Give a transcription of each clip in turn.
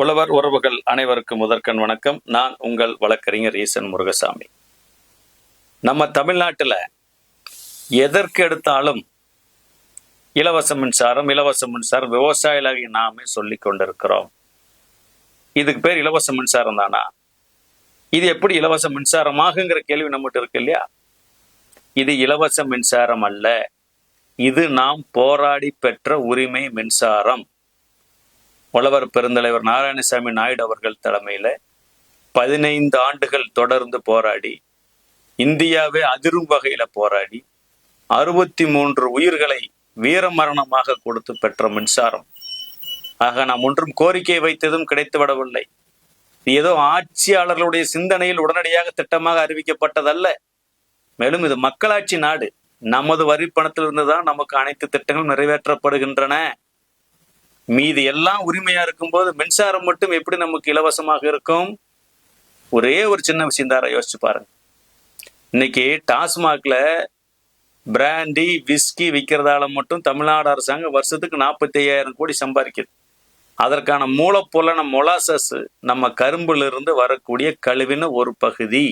உழவர் உறவுகள் அனைவருக்கும் முதற்கண் வணக்கம். நான் உங்கள் வழக்கறிஞர் ஈசன் முருகசாமி. நம்ம தமிழ்நாட்டில் எதற்கு எடுத்தாலும் இலவச மின்சாரம் விவசாயிகளாகி நாமே சொல்லி கொண்டிருக்கிறோம். இதுக்கு பேர் இலவச மின்சாரம் தானா? இது எப்படி இலவச மின்சாரமாகுங்கிற கேள்வி நம்மகிட்ட இருக்கு இல்லையா? இது இலவச மின்சாரம் அல்ல, இது நாம் போராடி பெற்ற உரிமை மின்சாரம். உழவர் பெருந்தலைவர் நாராயணசாமி நாயுடு அவர்கள் தலைமையில 15 ஆண்டுகள் தொடர்ந்து போராடி, இந்தியாவே அதிரும் வகையில போராடி 63 உயிர்களை வீரமரணமாக கொடுத்து பெற்ற மின்சாரம். ஆக நாம் ஒன்றும் கோரிக்கை வைத்ததும் கிடைத்துவிடவில்லை. ஏதோ ஆட்சியாளர்களுடைய சிந்தனையில் உடனடியாக திட்டமாக அறிவிக்கப்பட்டதல்ல. மேலும் இது மக்களாட்சி நாடு. நமது வரி பணத்திலிருந்து தான் நமக்கு அனைத்து திட்டங்களும் நிறைவேற்றப்படுகின்றன. மீது எல்லாம் உரிமையா இருக்கும்போது மின்சாரம் மட்டும் எப்படி நமக்கு இலவசமாக இருக்கும்? ஒரே ஒரு சின்ன விஷயம் தார யோசிச்சு பாருங்க. இன்னைக்கு டாஸ்மாக்ல பிராண்டி விஸ்கி விற்கிறதால மட்டும் தமிழ்நாடு அரசாங்கம் வருஷத்துக்கு 45,000 கோடி சம்பாதிக்குது. அதற்கான மூலப்பொருளான மொலாசஸ் நம்ம கரும்புல இருந்து வரக்கூடிய கழிவின ஒரு பகுதி.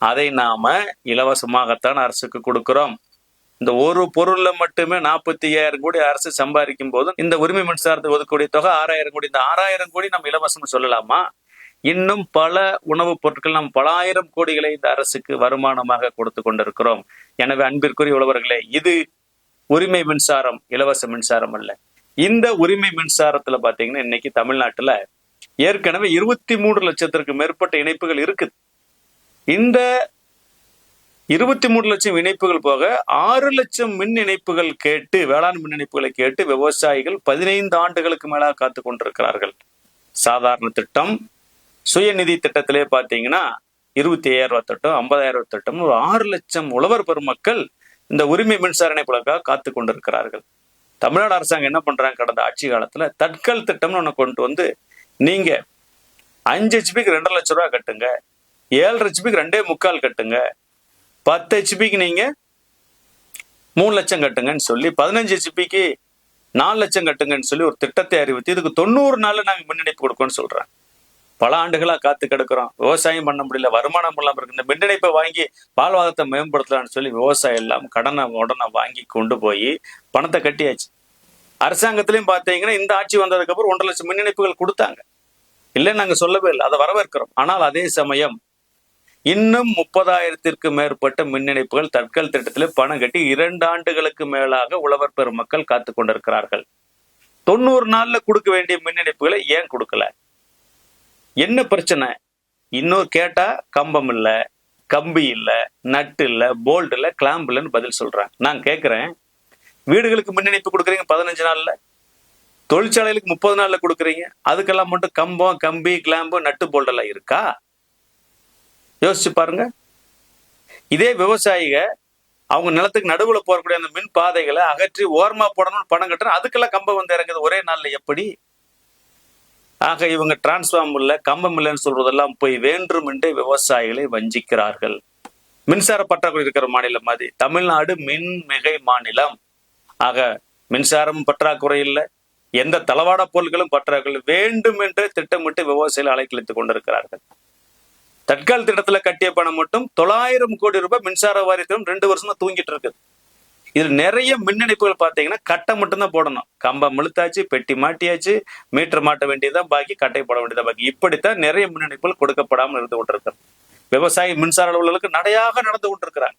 அதை நாம இலவசமாகத்தான் அரசுக்கு கொடுக்கிறோம். இந்த ஒரு பொருள்ல மட்டுமே 45,000 கோடி அரசு சம்பாதிக்கும் போதும் இந்த உரிமை மின்சாரத்தை ஒதுக்கக்கூடிய தொகை 6,000 கோடி. இந்த 6,000 கோடி நம்ம இலவசம் சொல்லலாமா? இன்னும் பல உணவுப் பொருட்கள் நாம் பல ஆயிரம் கோடிகளை இந்த அரசுக்கு வருமானமாக கொடுத்து கொண்டிருக்கிறோம். எனவே அன்பிற்குரிய உழவர்களே, இது உரிமை மின்சாரம், இலவச மின்சாரம் அல்ல. இந்த உரிமை மின்சாரத்துல பாத்தீங்கன்னா இன்னைக்கு தமிழ்நாட்டுல ஏற்கனவே 23 லட்சத்திற்கு மேற்பட்ட இணைப்புகள் இருக்குது. இந்த 23 லட்சம் இணைப்புகள் போக 6 லட்சம் மின் இணைப்புகள் கேட்டு, வேளாண் மின் இணைப்புகளை கேட்டு விவசாயிகள் 15 ஆண்டுகளுக்கு மேலாக காத்து கொண்டிருக்கிறார்கள். சாதாரண திட்டம், சுயநிதி திட்டத்திலே பார்த்தீங்கன்னா 25,000 ரூபாய் திட்டம், 50,000 ரூபாய் திட்டம், ஒரு 6 லட்சம் உழவர் பெருமக்கள் இந்த உரிமை மின்சார இணைப்புகளுக்காக காத்து கொண்டிருக்கிறார்கள். தமிழ்நாடு அரசாங்கம் என்ன பண்றாங்க? கடந்த ஆட்சி காலத்துல தட்கல் திட்டம்னு ஒன்று கொண்டு வந்து, நீங்க 5 ஹெச்பிக்கு 2.5 லட்சம் ரூபாய் கட்டுங்க, 7 ஹெச்பிக்கு 2.25 கட்டுங்க, 10 ஹெச்பிக்கு நீங்க 3 லட்சம் கட்டுங்கன்னு சொல்லி, 15 ஹெச்பிக்கு 4 லட்சம் கட்டுங்கன்னு சொல்லி ஒரு திட்டத்தை அறிவித்து இதுக்கு 90 நாள்ல நாங்க மின் இணைப்பு கொடுக்கோம்னு சொல்றேன். பல ஆண்டுகளா காத்து கிடக்கிறோம், விவசாயம் பண்ண முடியல, வருமானம் இல்லாம இருக்கு. இந்த மின் இணைப்பை வாங்கி வாழ்வாதாரத்தை மேம்படுத்தலாம்னு சொல்லி விவசாயம் எல்லாம் கடனை உடனே வாங்கி கொண்டு போய் பணத்தை கட்டியாச்சு. அரசாங்கத்திலையும் பார்த்தீங்கன்னா இந்த ஆட்சி வந்ததுக்கு அப்புறம் 1.5 லட்சம் மின் இணைப்புகள் கொடுத்தாங்க. இல்லைன்னு நாங்க சொல்லவே இல்லை, அதை வரவேற்கிறோம். ஆனால் அதே சமயம் இன்னும் 30,000த்திற்கு மேற்பட்ட மின் இணைப்புகள் தட்கல் திட்டத்தில் பணம் கட்டி 2 ஆண்டுகளுக்கு மேலாக உழவர் பெருமக்கள் காத்து கொண்டிருக்கிறார்கள். 90 நாள்ல கொடுக்க வேண்டிய மின் இணைப்புகளை ஏன் கொடுக்கல? என்ன பிரச்சனை? இன்னொரு கேட்டா கம்பம் இல்ல, கம்பி இல்ல, நட்டு இல்ல, போல்ட் இல்ல, கிளாம்ப் இல்லன்னு பதில் சொல்றாங்க. நான் கேட்கிறேன், வீடுகளுக்கு மின் இணைப்பு கொடுக்குறீங்க 15 நாள்ல, தொழிற்சாலைகளுக்கு 30 நாள்ல கொடுக்குறீங்க, அதுக்கெல்லாம் மட்டும் கம்பம், கம்பி, கிளாம்பு, நட்டு, போல்ட் எல்லாம் இருக்கா? யோசிச்சு பாருங்க. இதே விவசாயிக அவங்க நிலத்துக்கு நடுவுல போறக்கூடிய அந்த மின் பாதைகளை அகற்றி ஓரமா போடணும்னு பணம் கட்டுறோம், அதுக்கெல்லாம் கம்பம் வந்து இறங்குது ஒரே நாள்ல. எப்படி? ஆக இவங்க டிரான்ஸ்ஃபார்ம் இல்ல, கம்பம் இல்லைன்னு சொல்றதெல்லாம் போய் வேண்டும் என்று விவசாயிகளை வஞ்சிக்கிறார்கள். மின்சார பற்றாக்குறை இருக்கிற மாநிலம் மாதிரி தமிழ்நாடு மின் மிகை மாநிலம். ஆக மின்சாரம் பற்றாக்குறை இல்லை, எந்த தளவாட பொருட்களும் பற்றாக்குறை, வேண்டும் என்று திட்டமிட்டு விவசாயிகள் அலைக்கழித்துக் கொண்டிருக்கிறார்கள். தட்கால் திட்டத்துல கட்டிய பணம் மட்டும் 900 கோடி ரூபாய் மின்சார வாரியத்திலும் 2 வருஷமா தூங்கிட்டு இருக்குது. இதுல நிறைய மின் இணைப்புகள் பார்த்தீங்கன்னா கட்டை மட்டும்தான் போடணும், கம்பம் இழுத்தாச்சு, பெட்டி மாட்டியாச்சு, மீட்டர் மாட்ட வேண்டியதான் பாக்கி, கட்டை போட வேண்டியதான் பாக்கி. இப்படித்தான் நிறைய மின் இணைப்புகள் கொடுக்கப்படாமல் இருந்து கொண்டிருக்கிறது. விவசாய மின்சார அலுவலர்களுக்கு நடையாக நடந்து கொண்டிருக்கிறாங்க.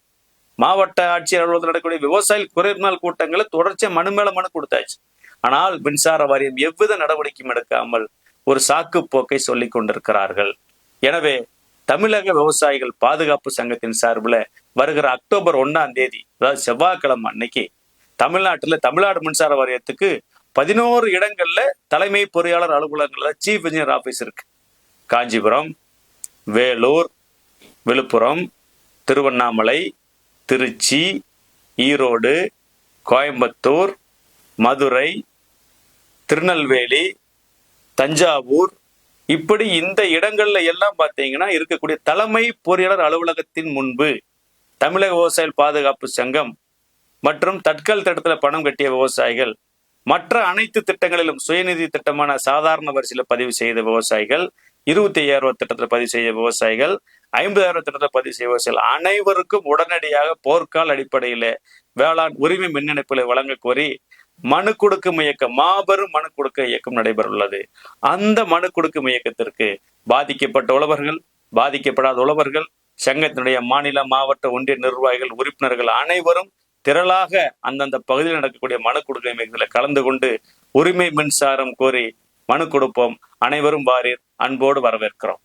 மாவட்ட ஆட்சியர் அலுவலகத்தில் நடக்கக்கூடிய விவசாய குறை நாள் கூட்டங்களை தொடர்ச்சியா மனு மேல மனு கொடுத்தாச்சு. ஆனால் மின்சார வாரியம் எவ்வித நடவடிக்கையும் எடுக்காமல் ஒரு சாக்கு போக்கை சொல்லிக் கொண்டிருக்கிறார்கள். எனவே தமிழக விவசாயிகள் பாதுகாப்பு சங்கத்தின் சார்பில் வருகிற அக்டோபர் 1ஆம் தேதி, அதாவது செவ்வாய்க்கிழமை அன்னைக்கு, தமிழ்நாடு மின்சார வாரியத்துக்கு 11 இடங்கள்ல தலைமை பொறியாளர் அலுவலகங்கள்ல சீஃப் இன்ஜினியர் ஆபீஸ் இருக்கு. காஞ்சிபுரம், வேலூர், விழுப்புரம், திருவண்ணாமலை, திருச்சி, ஈரோடு, கோயம்புத்தூர், மதுரை, திருநெல்வேலி, தஞ்சாவூர், இப்படி இந்த இடங்கள்ல எல்லாம் பார்த்தீங்கன்னா இருக்கக்கூடிய தலைமை பொறியாளர் அலுவலகத்தின் முன்பு தமிழக விவசாயிகள் பாதுகாப்பு சங்கம் மற்றும் தட்கல் திட்டத்துல பணம் கட்டிய விவசாயிகள் மற்ற அனைத்து திட்டங்களிலும் சுயநிதி திட்டமான சாதாரண வரிசையில் பதிவு செய்த விவசாயிகள், 25,000 திட்டத்தில் பதிவு செய்த விவசாயிகள், 50,000 திட்டத்தில் பதிவு செய்த விவசாயிகள் அனைவருக்கும் உடனடியாக போர்க்கால அடிப்படையில் வேளாண் உரிமை மின் இணைப்புகளை வழங்க கோரி மனு கொடுக்கும் இயக்கம், மாபெரும் மனு கொடுக்க இயக்கம் நடைபெற உள்ளது. அந்த மனு கொடுக்கும் இயக்கத்திற்கு பாதிக்கப்பட்ட உழவர்கள், பாதிக்கப்படாத உழவர்கள், சங்கத்தினுடைய மாநில, மாவட்ட, ஒன்றிய நிர்வாகிகள், உறுப்பினர்கள் அனைவரும் திரளாக அந்தந்த பகுதியில் நடக்கக்கூடிய மனு கொடுக்கும் இயக்கத்தில் கலந்து கொண்டு உரிமை மின்சாரம் கோரி மனு கொடுப்போம். அனைவரும் வாரீர், அன்போடு வரவேற்கிறோம்.